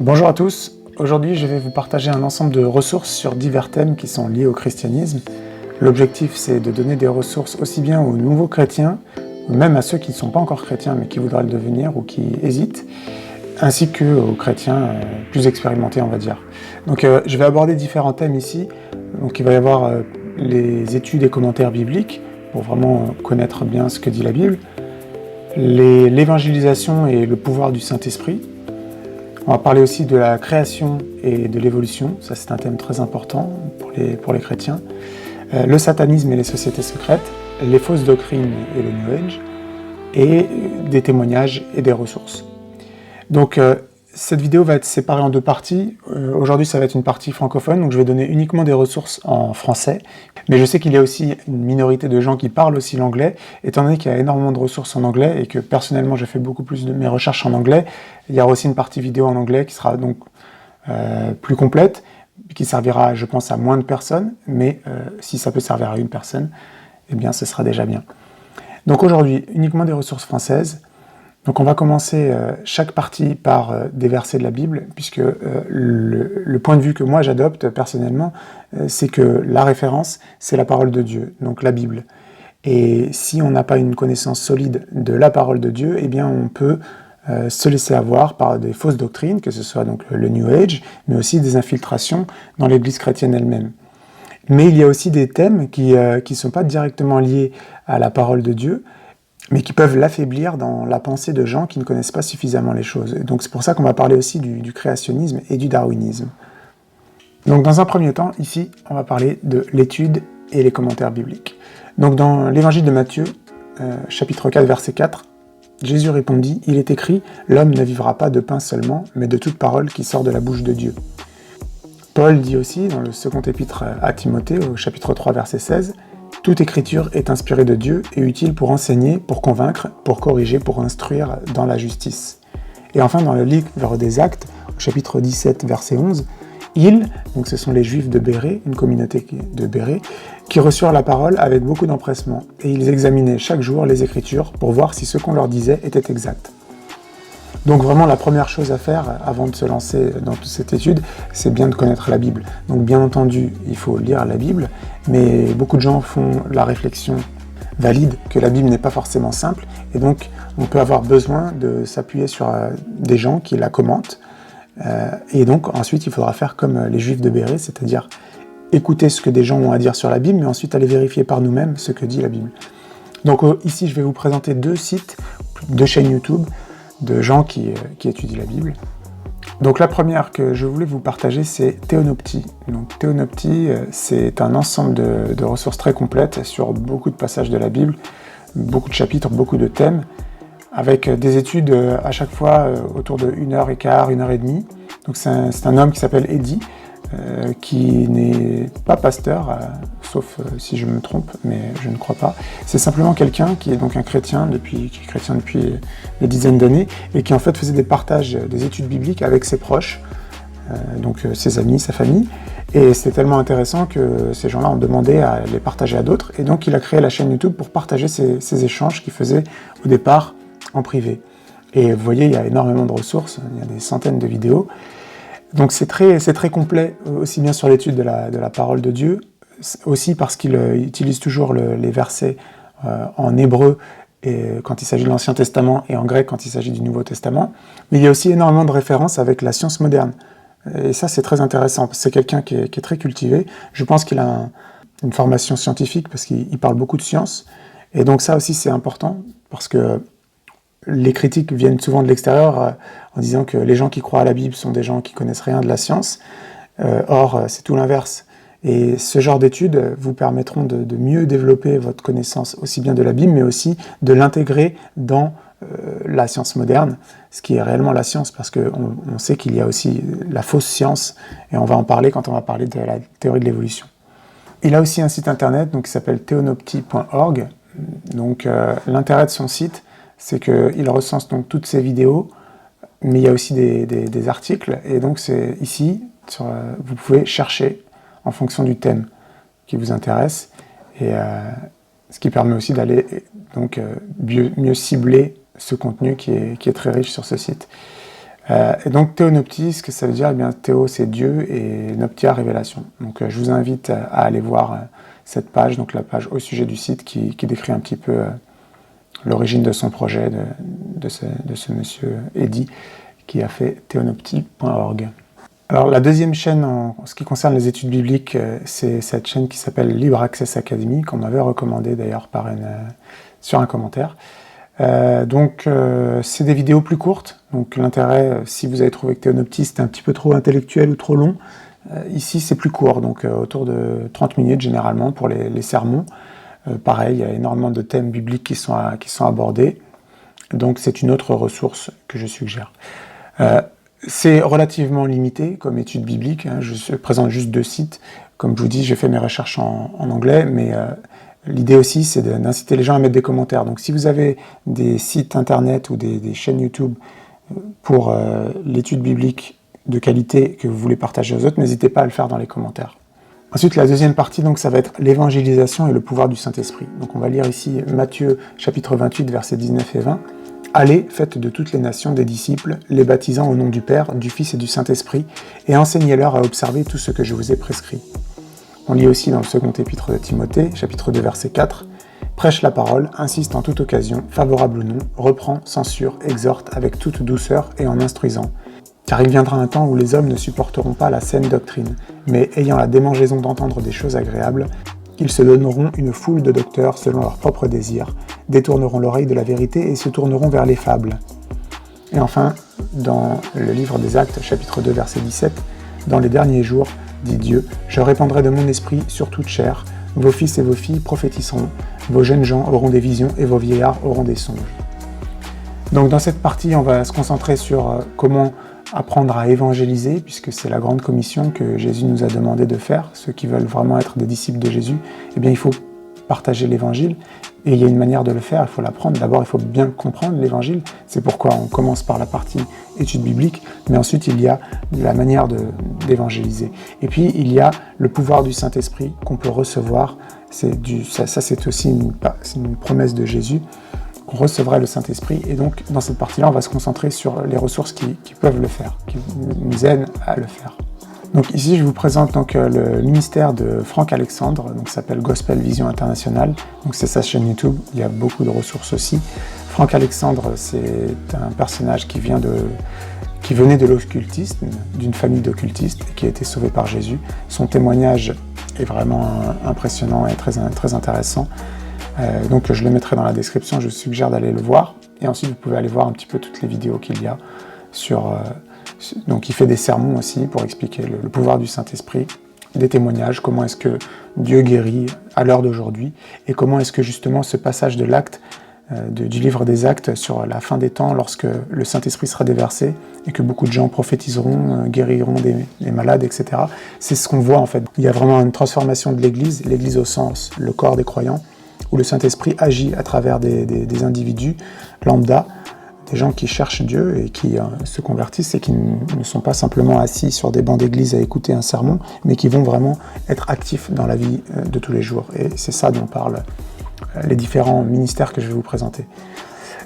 Bonjour à tous, aujourd'hui je vais vous partager un ensemble de ressources sur divers thèmes qui sont liés au christianisme. L'objectif c'est de donner des ressources aussi bien aux nouveaux chrétiens, ou même à ceux qui ne sont pas encore chrétiens mais qui voudraient le devenir ou qui hésitent, ainsi qu'aux chrétiens plus expérimentés on va dire. Donc je vais aborder différents thèmes ici, donc il va y avoir les études et commentaires bibliques, pour vraiment connaître bien ce que dit la Bible, l'évangélisation et le pouvoir du Saint-Esprit. On va parler aussi de la création et de l'évolution, ça c'est un thème très important pour les chrétiens. Le satanisme et les sociétés secrètes, les fausses doctrines et le New Age, et des témoignages et des ressources. Donc cette vidéo va être séparée en deux parties. Aujourd'hui ça va être une partie francophone, donc je vais donner uniquement des ressources en français. Mais je sais qu'il y a aussi une minorité de gens qui parlent aussi l'anglais, étant donné qu'il y a énormément de ressources en anglais et que personnellement j'ai fait beaucoup plus de mes recherches en anglais. Il y aura aussi une partie vidéo en anglais qui sera donc plus complète, qui servira je pense à moins de personnes, mais si ça peut servir à une personne, eh bien ce sera déjà bien. Donc aujourd'hui uniquement des ressources françaises. Donc on va commencer chaque partie par des versets de la Bible, puisque le point de vue que moi j'adopte personnellement, c'est que la référence, c'est la parole de Dieu, donc la Bible. Et si on n'a pas une connaissance solide de la parole de Dieu, eh bien on peut se laisser avoir par des fausses doctrines, que ce soit donc le New Age, mais aussi des infiltrations dans l'Église chrétienne elle-même. Mais il y a aussi des thèmes qui ne sont pas directement liés à la parole de Dieu, mais qui peuvent l'affaiblir dans la pensée de gens qui ne connaissent pas suffisamment les choses. Et donc c'est pour ça qu'on va parler aussi du créationnisme et du darwinisme. Donc dans un premier temps, ici, on va parler de l'étude et les commentaires bibliques. Donc dans l'évangile de Matthieu, chapitre 4, verset 4, Jésus répondit, « Il est écrit, l'homme ne vivra pas de pain seulement, mais de toute parole qui sort de la bouche de Dieu. » Paul dit aussi, dans le second épître à Timothée, au chapitre 3, verset 16, « Toute écriture est inspirée de Dieu et utile pour enseigner, pour convaincre, pour corriger, pour instruire dans la justice. » Et enfin, dans le livre des Actes, au chapitre 17, verset 11, « Ils, donc ce sont les Juifs de Bérée, une communauté de Bérée, qui reçurent la parole avec beaucoup d'empressement, et ils examinaient chaque jour les Écritures pour voir si ce qu'on leur disait était exact. » Donc vraiment la première chose à faire avant de se lancer dans toute cette étude, c'est bien de connaître la Bible. Donc bien entendu, il faut lire la Bible, mais beaucoup de gens font la réflexion valide que la Bible n'est pas forcément simple, et donc on peut avoir besoin de s'appuyer sur des gens qui la commentent, et donc ensuite il faudra faire comme les Juifs de Bérée, c'est-à-dire écouter ce que des gens ont à dire sur la Bible, mais ensuite aller vérifier par nous-mêmes ce que dit la Bible. Donc ici je vais vous présenter deux sites, deux chaînes YouTube, de gens qui étudient la Bible. Donc la première que je voulais vous partager, c'est Theonopti. Donc Theonopti, c'est un ensemble de ressources très complètes sur beaucoup de passages de la Bible, beaucoup de chapitres, beaucoup de thèmes, avec des études à chaque fois autour de 1h15, 1h30. Donc c'est un homme qui s'appelle Eddie, qui n'est pas pasteur, sauf si je me trompe, mais je ne crois pas. C'est simplement quelqu'un qui est donc un chrétien qui est chrétien depuis des dizaines d'années, et qui en fait faisait des partages des études bibliques avec ses proches, donc ses amis, sa famille, et c'était tellement intéressant que ces gens-là ont demandé à les partager à d'autres, et donc il a créé la chaîne YouTube pour partager ces échanges qu'il faisait au départ en privé. Et vous voyez, il y a énormément de ressources, il y a des centaines de vidéos. Donc c'est très complet, aussi bien sur l'étude de la parole de Dieu, aussi parce qu'il utilise toujours les versets en hébreu et quand il s'agit de l'Ancien Testament, et en grec quand il s'agit du Nouveau Testament. Mais il y a aussi énormément de références avec la science moderne. Et ça c'est très intéressant, parce que c'est quelqu'un qui est très cultivé. Je pense qu'il a une formation scientifique, parce qu'il parle beaucoup de science. Et donc ça aussi c'est important, parce que les critiques viennent souvent de l'extérieur en disant que les gens qui croient à la Bible sont des gens qui connaissent rien de la science. Or, c'est tout l'inverse. Et ce genre d'études vous permettront de mieux développer votre connaissance aussi bien de la Bible, mais aussi de l'intégrer dans la science moderne, ce qui est réellement la science, parce qu'on sait qu'il y a aussi la fausse science, et on va en parler quand on va parler de la théorie de l'évolution. Il a aussi un site internet donc, qui s'appelle theonopti.org. Donc l'intérêt de son site, c'est qu'il recense donc toutes ces vidéos, mais il y a aussi des articles, et donc c'est ici, vous pouvez chercher en fonction du thème qui vous intéresse, et ce qui permet aussi d'aller donc mieux cibler ce contenu qui est très riche sur ce site. Et donc théonoptie, ce que ça veut dire, eh bien, théo c'est Dieu et noptia révélation. Donc je vous invite à aller voir cette page, donc la page au sujet du site qui décrit un petit peu l'origine de son projet, de ce monsieur Eddy qui a fait théonoptie.org. Alors la deuxième chaîne en ce qui concerne les études bibliques, c'est cette chaîne qui s'appelle Libre Access Academy, qu'on m'avait recommandée d'ailleurs sur un commentaire. C'est des vidéos plus courtes, donc l'intérêt, si vous avez trouvé que Théonoptie c'était un petit peu trop intellectuel ou trop long, ici c'est plus court, donc autour de 30 minutes généralement pour les sermons. Pareil, il y a énormément de thèmes bibliques qui sont abordés, donc c'est une autre ressource que je suggère. C'est relativement limité comme étude biblique, hein. Je présente juste 2 sites, comme je vous dis j'ai fait mes recherches en anglais, mais l'idée aussi, c'est d'inciter les gens à mettre des commentaires. Donc si vous avez des sites internet ou des chaînes YouTube pour l'étude biblique de qualité que vous voulez partager aux autres, n'hésitez pas à le faire dans les commentaires. Ensuite, la deuxième partie, donc, ça va être l'évangélisation et le pouvoir du Saint-Esprit. Donc on va lire ici Matthieu chapitre 28, versets 19 et 20. « Allez, faites de toutes les nations des disciples, les baptisant au nom du Père, du Fils et du Saint-Esprit, et enseignez-leur à observer tout ce que je vous ai prescrit. » On lit aussi dans le second épître de Timothée, chapitre 2, verset 4, « Prêche la parole, insiste en toute occasion, favorable ou non, reprend, censure, exhorte avec toute douceur et en instruisant. Car il viendra un temps où les hommes ne supporteront pas la saine doctrine, mais ayant la démangeaison d'entendre des choses agréables, ils se donneront une foule de docteurs selon leurs propres désirs, détourneront l'oreille de la vérité et se tourneront vers les fables. » Et enfin, dans le livre des Actes, chapitre 2, verset 17, « Dans les derniers jours, dit Dieu, je répandrai de mon esprit sur toute chair, vos fils et vos filles prophétiseront, vos jeunes gens auront des visions et vos vieillards auront des songes. » Donc dans cette partie, on va se concentrer sur comment apprendre à évangéliser, puisque c'est la grande commission que Jésus nous a demandé de faire. Ceux qui veulent vraiment être des disciples de Jésus, eh bien il faut partager l'évangile, et il y a une manière de le faire, il faut l'apprendre. D'abord, il faut bien comprendre l'évangile, c'est pourquoi on commence par la partie étude biblique, mais ensuite il y a la manière d'évangéliser. Et puis il y a le pouvoir du Saint-Esprit qu'on peut recevoir, c'est aussi une promesse de Jésus, qu'on recevrait le Saint-Esprit, et donc dans cette partie-là, on va se concentrer sur les ressources qui peuvent le faire, qui nous aident à le faire. Donc ici, je vous présente donc le ministère de Franck Alexandre, donc ça s'appelle Gospel Vision International. Donc c'est sa chaîne YouTube. Il y a beaucoup de ressources aussi. Franck Alexandre, c'est un personnage qui venait de l'occultisme, d'une famille d'occultistes, et qui a été sauvé par Jésus. Son témoignage est vraiment impressionnant et très intéressant. Donc je le mettrai dans la description. Je vous suggère d'aller le voir. Et ensuite, vous pouvez aller voir un petit peu toutes les vidéos qu'il y a sur. Donc il fait des sermons aussi pour expliquer le pouvoir du Saint-Esprit, des témoignages, comment est-ce que Dieu guérit à l'heure d'aujourd'hui, et comment est-ce que justement ce passage de l'acte, du livre des Actes sur la fin des temps, lorsque le Saint-Esprit sera déversé, et que beaucoup de gens prophétiseront, guériront des malades, etc. C'est ce qu'on voit en fait. Il y a vraiment une transformation de l'Église au sens, le corps des croyants, où le Saint-Esprit agit à travers des individus lambda, des gens qui cherchent Dieu et qui se convertissent et qui ne sont pas simplement assis sur des bancs d'église à écouter un sermon, mais qui vont vraiment être actifs dans la vie de tous les jours. Et c'est ça dont parlent les différents ministères que je vais vous présenter.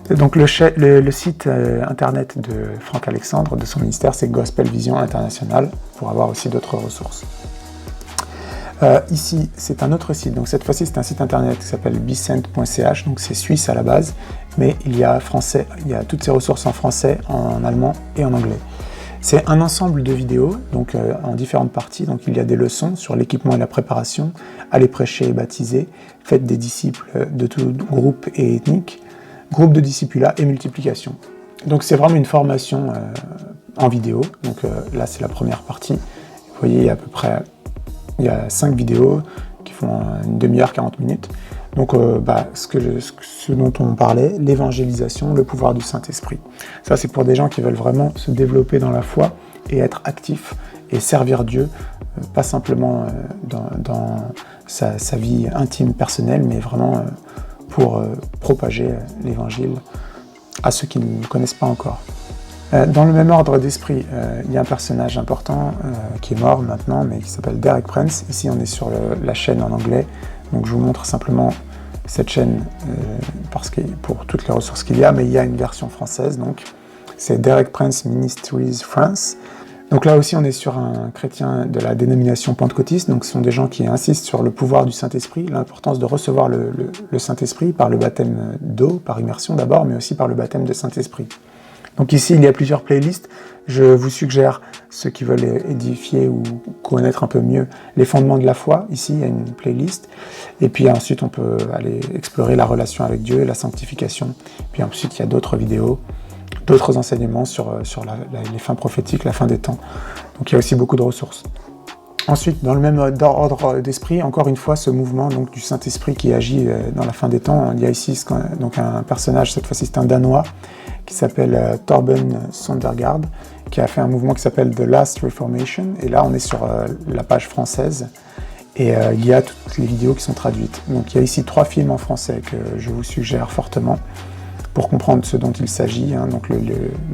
Donc le site internet de Franck Alexandre, de son ministère, c'est Gospel Vision International, pour avoir aussi d'autres ressources. Ici, c'est un autre site, donc cette fois-ci c'est un site internet qui s'appelle bicent.ch, donc c'est suisse à la base, mais il y a toutes ces ressources en français, en allemand et en anglais. C'est un ensemble de vidéos, donc en différentes parties, donc il y a des leçons sur l'équipement et la préparation, aller prêcher et baptiser, faites des disciples de tout groupe et ethnique, groupe de discipulat et multiplication. Donc c'est vraiment une formation en vidéo, donc là c'est la première partie, vous voyez il y a 5 vidéos qui font une demi-heure, 40 minutes. Donc, ce dont on parlait, l'évangélisation, le pouvoir du Saint-Esprit. Ça, c'est pour des gens qui veulent vraiment se développer dans la foi et être actifs et servir Dieu, pas simplement dans sa vie intime, personnelle, mais vraiment pour propager l'évangile à ceux qui ne le connaissent pas encore. Dans le même ordre d'esprit, il y a un personnage important qui est mort maintenant, mais qui s'appelle Derek Prince. Ici, on est sur la chaîne en anglais, donc je vous montre simplement cette chaîne pour toutes les ressources qu'il y a, mais il y a une version française. Donc, c'est Derek Prince Ministries France. Donc là aussi, on est sur un chrétien de la dénomination pentecôtiste, donc ce sont des gens qui insistent sur le pouvoir du Saint-Esprit, l'importance de recevoir le Saint-Esprit par le baptême d'eau, par immersion d'abord, mais aussi par le baptême de Saint-Esprit. Donc ici, il y a plusieurs playlists. Je vous suggère, ceux qui veulent édifier ou connaître un peu mieux les fondements de la foi, ici, il y a une playlist. Et puis ensuite, on peut aller explorer la relation avec Dieu, la sanctification. Puis ensuite, il y a d'autres vidéos, d'autres enseignements sur les fins prophétiques, la fin des temps. Donc il y a aussi beaucoup de ressources. Ensuite, dans le même ordre d'esprit, encore une fois, ce mouvement donc, du Saint-Esprit qui agit dans la fin des temps. Il y a ici donc, un personnage, cette fois-ci c'est un Danois, qui s'appelle Torben Sondergaard, qui a fait un mouvement qui s'appelle The Last Reformation. Et là, on est sur la page française. Et il y a toutes les vidéos qui sont traduites. Donc il y a ici 3 films en français que je vous suggère fortement pour comprendre ce dont il s'agit. Donc le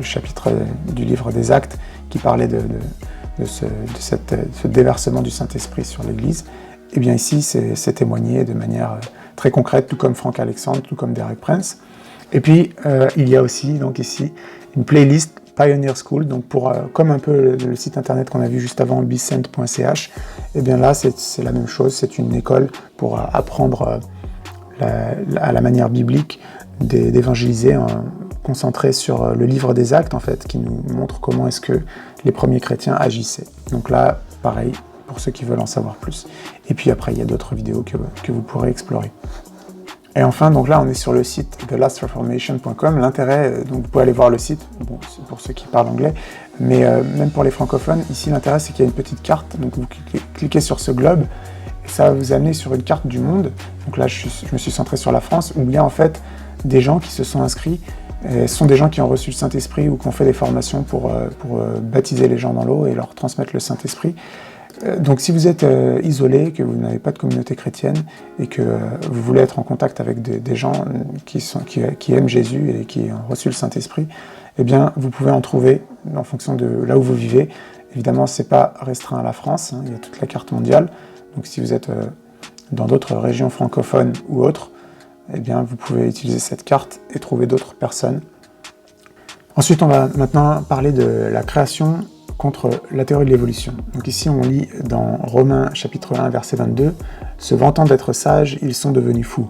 chapitre du livre des Actes qui parlait de ce déversement du Saint-Esprit sur l'Église. Et bien ici, c'est témoigné de manière très concrète, tout comme Frank Alexandre, tout comme Derek Prince. Et puis, il y a aussi, donc ici, une playlist Pioneer School, donc comme un peu le site internet qu'on a vu juste avant, bcent.ch, et bien là, c'est la même chose, c'est une école pour apprendre à la manière biblique d'évangéliser, concentré sur le livre des Actes, en fait, qui nous montre comment est-ce que les premiers chrétiens agissaient. Donc là, pareil, pour ceux qui veulent en savoir plus. Et puis après, il y a d'autres vidéos que vous pourrez explorer. Et enfin, donc là, on est sur le site thelastreformation.com. L'intérêt, donc vous pouvez aller voir le site, bon, c'est pour ceux qui parlent anglais, mais même pour les francophones, ici, l'intérêt, c'est qu'il y a une petite carte. Donc vous cliquez sur ce globe, et ça va vous amener sur une carte du monde. Donc là, je me suis centré sur la France, où il y a en fait des gens qui se sont inscrits. Ce sont des gens qui ont reçu le Saint-Esprit ou qui ont fait des formations pour baptiser les gens dans l'eau et leur transmettre le Saint-Esprit. Donc si vous êtes isolé, que vous n'avez pas de communauté chrétienne et que vous voulez être en contact avec des gens qui aiment Jésus et qui ont reçu le Saint-Esprit, eh bien vous pouvez en trouver en fonction de là où vous vivez. Évidemment, ce n'est pas restreint à la France, il y a toute la carte mondiale. Donc si vous êtes dans d'autres régions francophones ou autres, eh bien vous pouvez utiliser cette carte et trouver d'autres personnes. Ensuite, on va maintenant parler de la création contre la théorie de l'évolution. Donc ici, on lit dans Romains chapitre 1, verset 22, « Se vantant d'être sages, ils sont devenus fous. »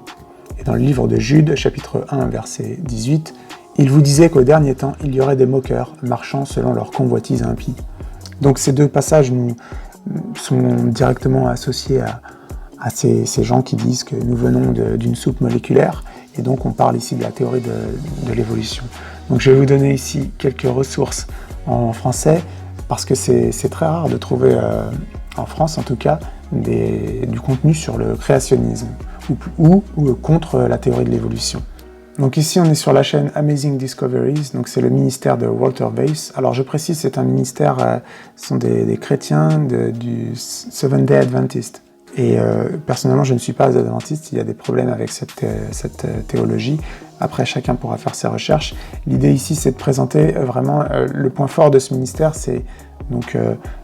Et dans le livre de Jude, chapitre 1, verset 18, « Il vous disait qu'au dernier temps, il y aurait des moqueurs, marchant selon leur convoitise impie. » Donc ces deux passages sont directement associés à ces gens qui disent que nous venons d'une soupe moléculaire, et donc on parle ici de la théorie de l'évolution. Donc je vais vous donner ici quelques ressources en français, parce que c'est très rare de trouver, en France en tout cas, du contenu sur le créationnisme, ou contre la théorie de l'évolution. Donc ici on est sur la chaîne Amazing Discoveries, donc c'est le ministère de Walter Weiss. Alors je précise, c'est un ministère, ce sont des chrétiens du Seventh Day Adventist. Et personnellement, je ne suis pas adventiste, il y a des problèmes avec cette théologie. Après, chacun pourra faire ses recherches. L'idée ici, c'est de présenter vraiment le point fort de ce ministère, c'est donc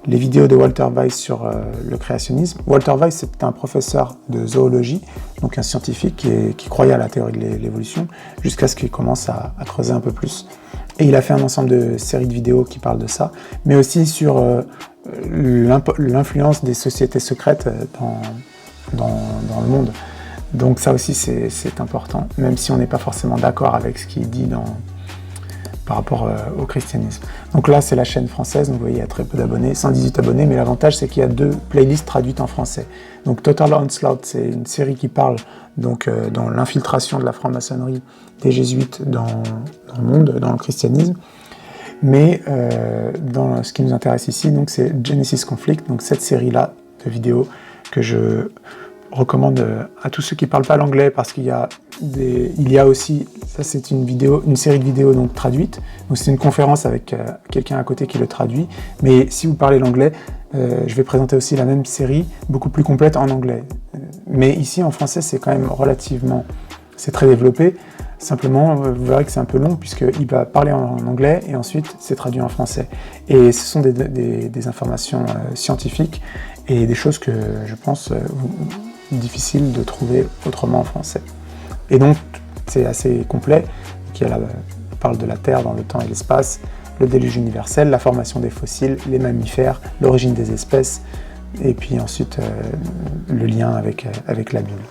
les vidéos de Walter Weiss sur le créationnisme. Walter Weiss, c'est un professeur de zoologie, donc un scientifique qui croyait à la théorie de l'évolution, jusqu'à ce qu'il commence à creuser un peu plus. Et il a fait un ensemble de séries de vidéos qui parlent de ça, mais aussi sur l'influence des sociétés secrètes dans le monde. Donc ça aussi c'est important, même si on n'est pas forcément d'accord avec ce qu'il dit par rapport au christianisme. Donc là c'est la chaîne française, donc vous voyez il y a très peu d'abonnés, 118 abonnés, mais l'avantage c'est qu'il y a 2 playlists traduites en français. Donc Total Onslaught, c'est une série qui parle donc dans l'infiltration de la franc-maçonnerie des jésuites dans le monde, dans le christianisme. Mais dans ce qui nous intéresse ici, donc c'est Genesis Conflict, donc cette série-là de vidéos que je recommande à tous ceux qui ne parlent pas l'anglais, parce qu'il y a aussi, ça c'est une série de vidéos donc traduites, donc c'est une conférence avec quelqu'un à côté qui le traduit, mais si vous parlez l'anglais, je vais présenter aussi la même série, beaucoup plus complète en anglais. Mais ici en français c'est quand même c'est très développé. Simplement, vous verrez que c'est un peu long puisqu'il va parler en anglais et ensuite c'est traduit en français. Et ce sont des informations scientifiques et des choses que je pense difficiles de trouver autrement en français. Et donc c'est assez complet. Donc, il y a parle de la Terre dans le temps et l'espace, le déluge universel, la formation des fossiles, les mammifères, l'origine des espèces, et puis ensuite le lien avec la Bible.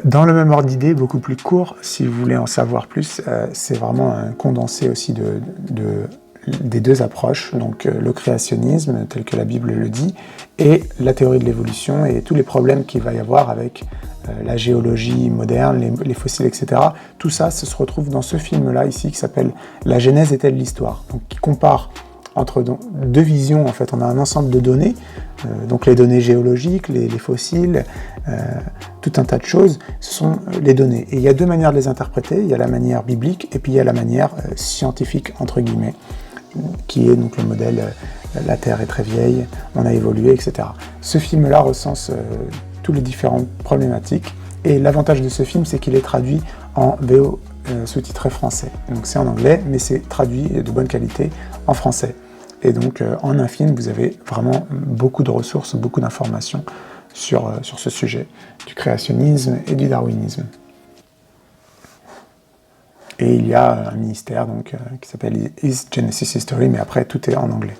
Dans le même ordre d'idée, beaucoup plus court, si vous voulez en savoir plus, c'est vraiment un condensé aussi des deux approches, donc le créationnisme tel que la Bible le dit, et la théorie de l'évolution et tous les problèmes qu'il va y avoir avec la géologie moderne, les fossiles, etc. Tout ça se retrouve dans ce film-là ici qui s'appelle « La Genèse est-elle l'histoire ?» donc qui compare entre deux visions. En fait, on a un ensemble de données, donc les données géologiques, les fossiles, tout un tas de choses, ce sont les données. Et il y a deux manières de les interpréter, il y a la manière biblique et puis il y a la manière scientifique, entre guillemets, qui est donc le modèle la Terre est très vieille, on a évolué, etc. Ce film-là recense toutes les différentes problématiques, et l'avantage de ce film, c'est qu'il est traduit en VO sous-titré français. Donc c'est en anglais, mais c'est traduit de bonne qualité en français. Et donc en un film, vous avez vraiment beaucoup de ressources, beaucoup d'informations sur ce sujet, du créationnisme et du darwinisme. Et il y a un ministère donc, qui s'appelle Is Genesis History, mais après tout est en anglais.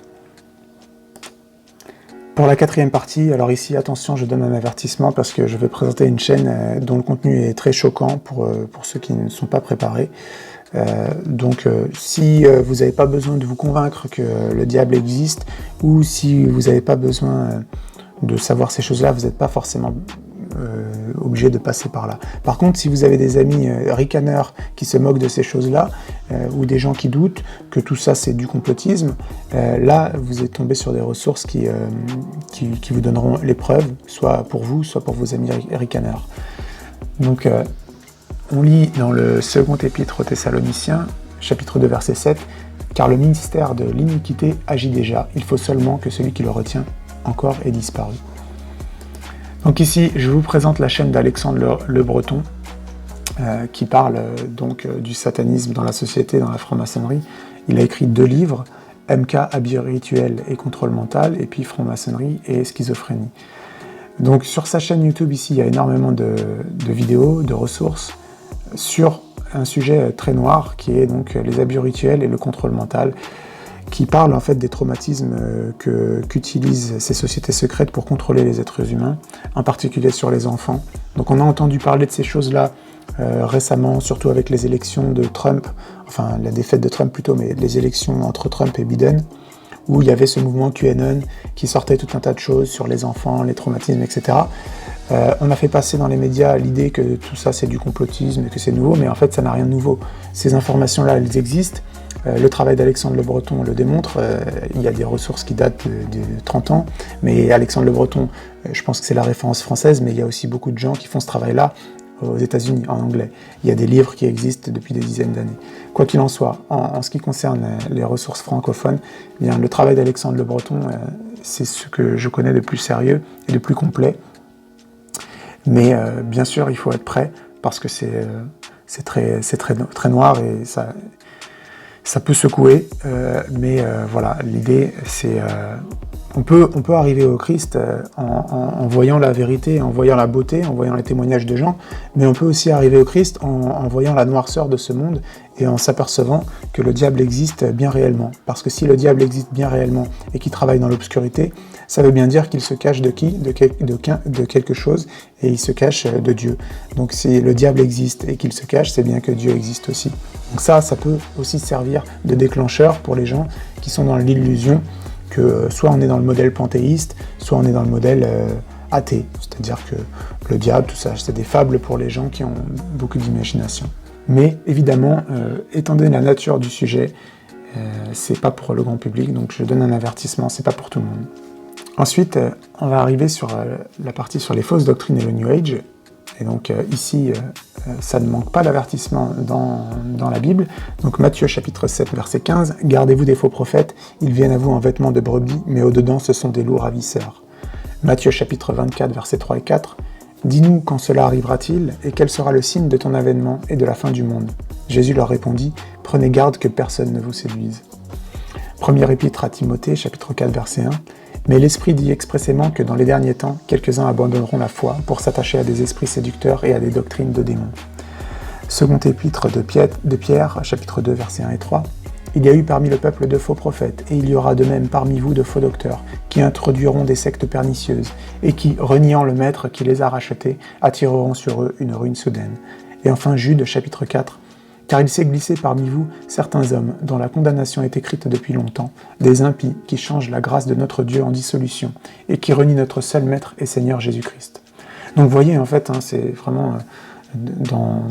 Pour la quatrième partie, alors ici, attention, je donne un avertissement parce que je vais présenter une chaîne dont le contenu est très choquant pour ceux qui ne sont pas préparés. Donc si vous n'avez pas besoin de vous convaincre que le diable existe, ou si vous n'avez pas besoin de savoir ces choses-là, vous n'êtes pas forcément obligé de passer par là. Par contre, si vous avez des amis ricaneurs qui se moquent de ces choses-là, ou des gens qui doutent que tout ça c'est du complotisme, là vous êtes tombé sur des ressources qui vous donneront les preuves, soit pour vous, soit pour vos amis ricaneurs. Donc on lit dans le second épître aux Thessaloniciens, chapitre 2, verset 7, « Car le ministère de l'iniquité agit déjà, il faut seulement que celui qui le retient encore ait disparu. » Donc ici, je vous présente la chaîne d'Alexandre Le Breton, qui parle donc du satanisme dans la société, dans la franc-maçonnerie. Il a écrit 2 livres, MK, Habits rituels et contrôle mental, et puis franc-maçonnerie et schizophrénie. Donc sur sa chaîne YouTube ici, il y a énormément de vidéos, de ressources sur un sujet très noir qui est donc les abus rituels et le contrôle mental, qui parle en fait des traumatismes qu'utilisent ces sociétés secrètes pour contrôler les êtres humains, en particulier sur les enfants. Donc on a entendu parler de ces choses-là récemment, surtout avec les élections de Trump, enfin la défaite de Trump plutôt, mais les élections entre Trump et Biden, où il y avait ce mouvement QAnon qui sortait tout un tas de choses sur les enfants, les traumatismes, etc. On a fait passer dans les médias l'idée que tout ça c'est du complotisme et que c'est nouveau, mais en fait ça n'a rien de nouveau. Ces informations-là, elles existent. Le travail d'Alexandre Le Breton le démontre, il y a des ressources qui datent de 30 ans, mais Alexandre Le Breton, je pense que c'est la référence française, mais il y a aussi beaucoup de gens qui font ce travail-là aux États-Unis, en anglais. Il y a des livres qui existent depuis des dizaines d'années. Quoi qu'il en soit, en ce qui concerne les ressources francophones, eh bien, le travail d'Alexandre Le Breton, c'est ce que je connais de plus sérieux et de plus complet. Mais bien sûr, il faut être prêt, parce que c'est très noir et ça peut secouer, mais voilà, l'idée c'est... on peut arriver au Christ en voyant la vérité, en voyant la beauté, en voyant les témoignages de gens, mais on peut aussi arriver au Christ en voyant la noirceur de ce monde et en s'apercevant que le diable existe bien réellement. Parce que si le diable existe bien réellement et qu'il travaille dans l'obscurité, ça veut bien dire qu'il se cache de qui ? De quelque chose, et il se cache de Dieu. Donc si le diable existe et qu'il se cache, c'est bien que Dieu existe aussi. Donc ça peut aussi servir de déclencheur pour les gens qui sont dans l'illusion que soit on est dans le modèle panthéiste, soit on est dans le modèle athée. C'est-à-dire que le diable, tout ça, c'est des fables pour les gens qui ont beaucoup d'imagination. Mais évidemment, étant donné la nature du sujet, c'est pas pour le grand public, donc je donne un avertissement, c'est pas pour tout le monde. Ensuite, on va arriver sur la partie sur les fausses doctrines et le New Age. Et donc ici, ça ne manque pas d'avertissement dans la Bible. Donc Matthieu chapitre 7, verset 15, « Gardez-vous des faux prophètes, ils viennent à vous en vêtements de brebis, mais au-dedans ce sont des loups ravisseurs. » Matthieu chapitre 24, versets 3 et 4, « Dis-nous quand cela arrivera-t-il, et quel sera le signe de ton avènement et de la fin du monde ?» Jésus leur répondit, « Prenez garde que personne ne vous séduise. » Première épître à Timothée, chapitre 4, verset 1, « Mais l'Esprit dit expressément que dans les derniers temps, quelques-uns abandonneront la foi pour s'attacher à des esprits séducteurs et à des doctrines de démons. » Second épître de Pierre, chapitre 2, versets 1 et 3. Il y a eu parmi le peuple de faux prophètes, et il y aura de même parmi vous de faux docteurs, qui introduiront des sectes pernicieuses, et qui, reniant le maître qui les a rachetés, attireront sur eux une ruine soudaine. Et enfin Jude, chapitre 4. Car il s'est glissé parmi vous certains hommes, dont la condamnation est écrite depuis longtemps, des impies qui changent la grâce de notre Dieu en dissolution, et qui renient notre seul Maître et Seigneur Jésus-Christ. Donc vous voyez, en fait, c'est vraiment dans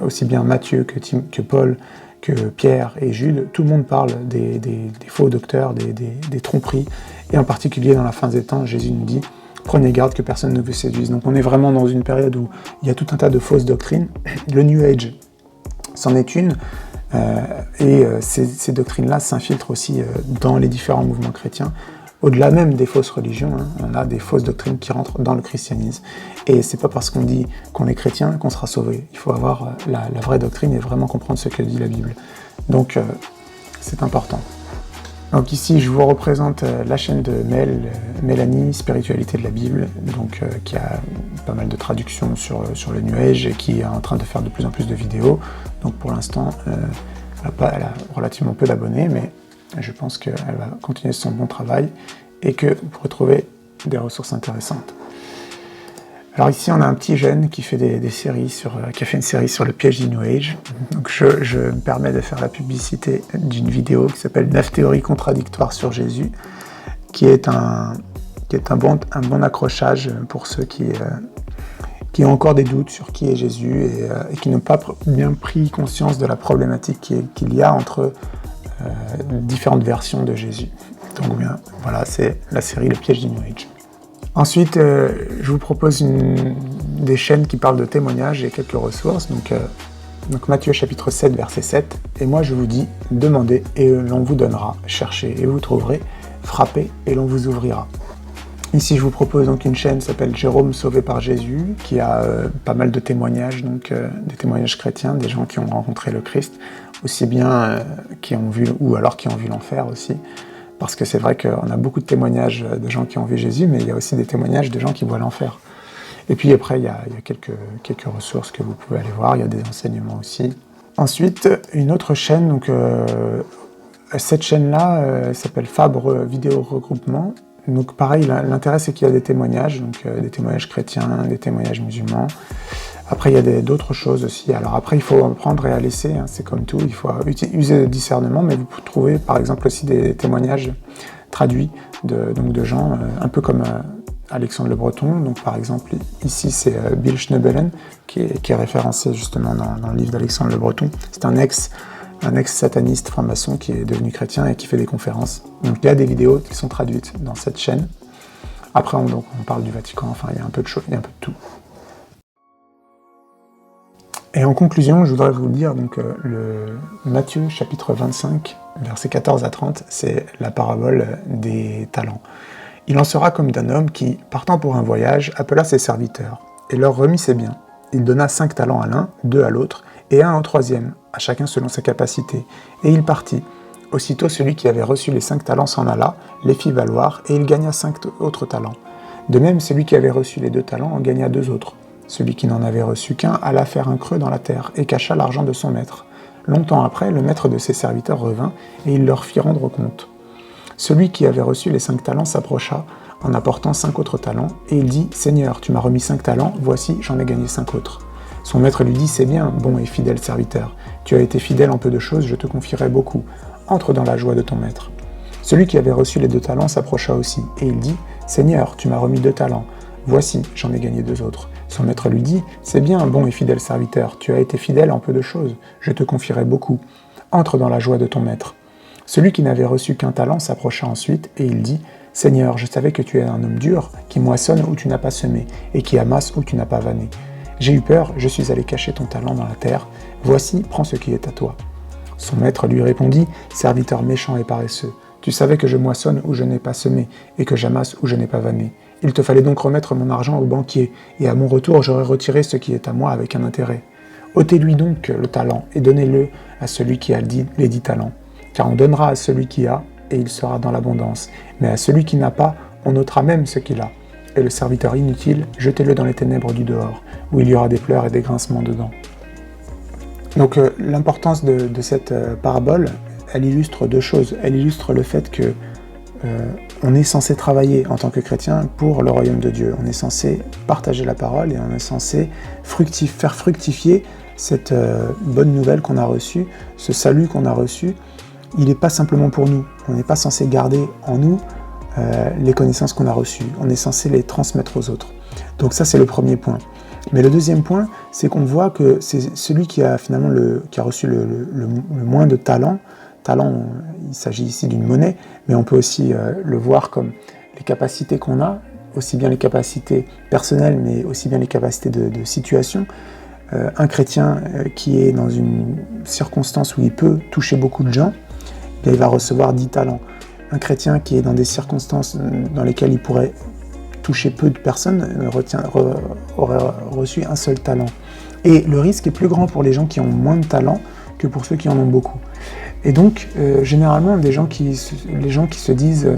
aussi bien Matthieu que Paul, que Pierre et Jude, tout le monde parle des faux docteurs, des tromperies, et en particulier dans la fin des temps, Jésus nous dit « Prenez garde que personne ne vous séduise ». Donc on est vraiment dans une période où il y a tout un tas de fausses doctrines. Le New Age, c'en est une, et ces doctrines-là s'infiltrent aussi dans les différents mouvements chrétiens. Au-delà même des fausses religions, on a des fausses doctrines qui rentrent dans le christianisme. Et c'est pas parce qu'on dit qu'on est chrétien qu'on sera sauvé. Il faut avoir la vraie doctrine et vraiment comprendre ce que dit la Bible. Donc c'est important. Donc ici, je vous représente la chaîne de Mélanie, Spiritualité de la Bible, donc qui a pas mal de traductions sur le New Age et qui est en train de faire de plus en plus de vidéos. Donc pour l'instant, elle a relativement peu d'abonnés, mais je pense qu'elle va continuer son bon travail et que vous pourrez trouver des ressources intéressantes. Alors ici, on a un petit jeune qui fait des séries qui a fait une série sur le piège du New Age. Donc je me permets de faire la publicité d'une vidéo qui s'appelle 9 théories contradictoires sur Jésus, qui est un bon accrochage pour ceux qui ont encore des doutes sur qui est Jésus et qui n'ont pas bien pris conscience de la problématique qu'il y a entre différentes versions de Jésus. Donc bien, voilà, c'est la série Le piège du New Age. Ensuite, je vous propose des chaînes qui parlent de témoignages et quelques ressources. Donc Matthieu chapitre 7, verset 7. Et moi je vous dis, demandez et l'on vous donnera, cherchez et vous trouverez, frappez et l'on vous ouvrira. Ici je vous propose donc une chaîne qui s'appelle Jérôme sauvé par Jésus, qui a pas mal de témoignages, donc des témoignages chrétiens, des gens qui ont rencontré le Christ, aussi bien qui ont vu, ou alors qui ont vu l'enfer aussi. Parce que c'est vrai qu'on a beaucoup de témoignages de gens qui ont vu Jésus, mais il y a aussi des témoignages de gens qui voient l'enfer. Et puis après, il y a quelques ressources que vous pouvez aller voir, il y a des enseignements aussi. Ensuite, une autre chaîne, donc cette chaîne-là s'appelle Fabre Vidéo Regroupement. Donc pareil, l'intérêt c'est qu'il y a des témoignages, donc des témoignages chrétiens, des témoignages musulmans. Après, il y a d'autres choses aussi. Alors après, il faut apprendre et à laisser, c'est comme tout, il faut user le discernement, mais vous pouvez trouver par exemple aussi des témoignages traduits de gens, un peu comme Alexandre Le Breton. Donc par exemple, ici c'est Bill Schneebelen, qui est référencé justement dans le livre d'Alexandre Le Breton. C'est un ex-sataniste franc-maçon qui est devenu chrétien et qui fait des conférences. Donc il y a des vidéos qui sont traduites dans cette chaîne. Après, on parle du Vatican, enfin il y a un peu de choses, il y a un peu de tout. Et en conclusion, je voudrais vous dire, donc, le Matthieu chapitre 25, versets 14 à 30, c'est la parabole des talents. Il en sera comme d'un homme qui, partant pour un voyage, appela ses serviteurs, et leur remit ses biens. Il donna 5 talents à l'un, 2 à l'autre, et 1 au troisième, à chacun selon sa capacité. Et il partit. Aussitôt celui qui avait reçu les 5 talents s'en alla, les fit valoir, et il gagna 5 autres talents. De même, celui qui avait reçu les 2 talents en gagna 2 autres. Celui qui n'en avait reçu qu'un alla faire un creux dans la terre et cacha l'argent de son maître. Longtemps après, le maître de ses serviteurs revint et il leur fit rendre compte. Celui qui avait reçu les 5 talents s'approcha en apportant 5 autres talents et il dit « Seigneur, tu m'as remis 5 talents, voici, j'en ai gagné 5 autres. » Son maître lui dit « C'est bien, bon et fidèle serviteur. Tu as été fidèle en peu de choses, je te confierai beaucoup. Entre dans la joie de ton maître. » Celui qui avait reçu les 2 talents s'approcha aussi et il dit « Seigneur, tu m'as remis 2 talents. Voici, j'en ai gagné 2 autres. » Son maître lui dit « C'est bien, bon et fidèle serviteur, tu as été fidèle en peu de choses, je te confierai beaucoup. Entre dans la joie de ton maître. » Celui qui n'avait reçu qu'un talent s'approcha ensuite, et il dit « Seigneur, je savais que tu es un homme dur, qui moissonne où tu n'as pas semé, et qui amasse où tu n'as pas vanné. J'ai eu peur, je suis allé cacher ton talent dans la terre. Voici, prends ce qui est à toi. » Son maître lui répondit « Serviteur méchant et paresseux, tu savais que je moissonne où je n'ai pas semé, et que j'amasse où je n'ai pas vanné. Il te fallait donc remettre mon argent au banquier, et à mon retour j'aurais retiré ce qui est à moi avec un intérêt. Ôtez-lui donc le talent, et donnez-le à celui qui a les 10 talents. Car on donnera à celui qui a, et il sera dans l'abondance. Mais à celui qui n'a pas, on ôtera même ce qu'il a. Et le serviteur inutile, jetez-le dans les ténèbres du dehors, où il y aura des pleurs et des grincements dedans. Donc l'importance de cette parabole, elle illustre deux choses. Elle illustre le fait que on est censé travailler en tant que chrétien pour le royaume de Dieu. On est censé partager la parole et on est censé faire fructifier cette bonne nouvelle qu'on a reçue, ce salut qu'on a reçu. Il n'est pas simplement pour nous. On n'est pas censé garder en nous les connaissances qu'on a reçues. On est censé les transmettre aux autres. Donc ça, c'est le premier point. Mais le deuxième point, c'est qu'on voit que c'est celui qui a finalement qui a reçu le moins de talent. Talent, il s'agit ici d'une monnaie, mais on peut aussi le voir comme les capacités qu'on a, aussi bien les capacités personnelles, mais aussi bien les capacités de situation. Un chrétien qui est dans une circonstance où il peut toucher beaucoup de gens, il va recevoir 10 talents. Un chrétien qui est dans des circonstances dans lesquelles il pourrait toucher peu de personnes aurait reçu un seul talent. Et le risque est plus grand pour les gens qui ont moins de talent que pour ceux qui en ont beaucoup. Et donc, généralement, les gens qui se disent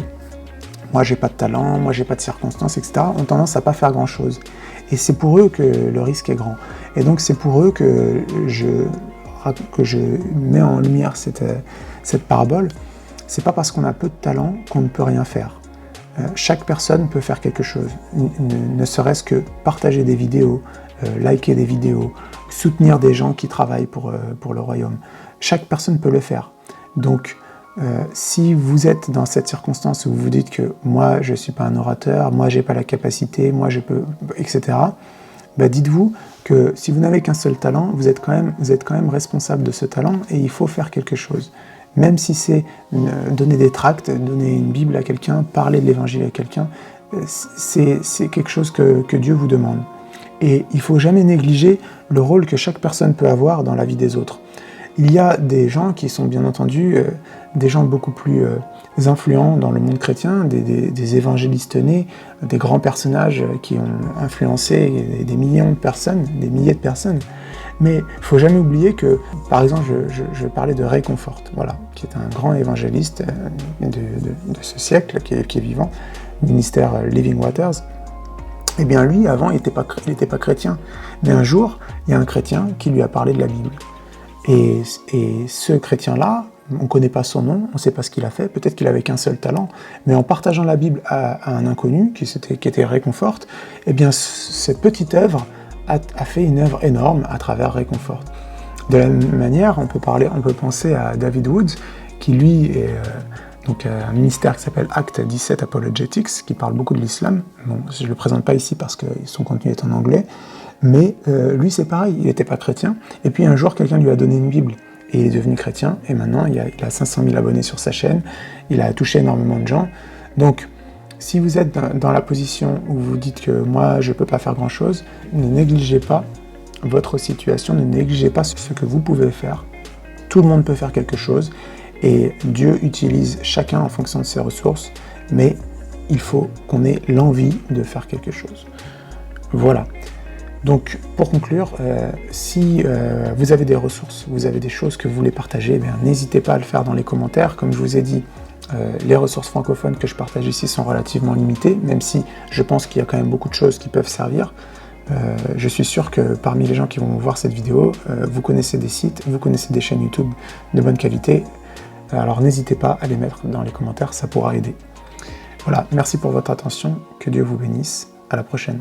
« moi j'ai pas de talent, moi j'ai pas de circonstances, etc. » ont tendance à pas faire grand-chose. Et c'est pour eux que le risque est grand. Et donc c'est pour eux que je mets en lumière cette parabole. C'est pas parce qu'on a peu de talent qu'on ne peut rien faire. Chaque personne peut faire quelque chose, ne serait-ce que partager des vidéos, liker des vidéos, soutenir des gens qui travaillent pour le royaume. Chaque personne peut le faire. Donc, si vous êtes dans cette circonstance où vous vous dites que moi je ne suis pas un orateur, moi j'ai pas la capacité, moi je peux, etc., bah dites-vous que si vous n'avez qu'un seul talent, vous êtes quand même responsable de ce talent et il faut faire quelque chose. Même si c'est donner des tracts, donner une Bible à quelqu'un, parler de l'évangile à quelqu'un, c'est quelque chose que Dieu vous demande. Et il ne faut jamais négliger le rôle que chaque personne peut avoir dans la vie des autres. Il y a des gens qui sont bien entendu des gens beaucoup plus influents dans le monde chrétien, des évangélistes nés, des grands personnages qui ont influencé des millions de personnes, des milliers de personnes. Mais il ne faut jamais oublier que, par exemple, je parlais de Ray Comfort, voilà, qui est un grand évangéliste de ce siècle, qui est vivant, ministère Living Waters. Eh bien lui, avant, il n'était pas chrétien. Mais un jour, il y a un chrétien qui lui a parlé de la Bible. Et ce chrétien-là, on ne connaît pas son nom, on ne sait pas ce qu'il a fait, peut-être qu'il avait qu'un seul talent, mais en partageant la Bible à un inconnu, qui était Ray Comfort, eh bien cette petite œuvre a fait une œuvre énorme à travers Ray Comfort. De la même manière, on peut penser à David Woods, qui lui est donc un ministère qui s'appelle Acte 17 Apologetics, qui parle beaucoup de l'islam. Bon, je ne le présente pas ici parce que son contenu est en anglais, mais lui c'est pareil, il n'était pas chrétien, et puis un jour quelqu'un lui a donné une Bible, et il est devenu chrétien, et maintenant il a 500 000 abonnés sur sa chaîne, il a touché énormément de gens. Donc si vous êtes dans la position où vous dites que moi je ne peux pas faire grand chose, ne négligez pas votre situation, ne négligez pas ce que vous pouvez faire. Tout le monde peut faire quelque chose, et Dieu utilise chacun en fonction de ses ressources, mais il faut qu'on ait l'envie de faire quelque chose. Voilà. Donc, pour conclure, si vous avez des ressources, vous avez des choses que vous voulez partager, n'hésitez pas à le faire dans les commentaires. Comme je vous ai dit, les ressources francophones que je partage ici sont relativement limitées, même si je pense qu'il y a quand même beaucoup de choses qui peuvent servir. Je suis sûr que parmi les gens qui vont voir cette vidéo, vous connaissez des sites, vous connaissez des chaînes YouTube de bonne qualité. Alors n'hésitez pas à les mettre dans les commentaires, ça pourra aider. Voilà, merci pour votre attention, que Dieu vous bénisse, à la prochaine.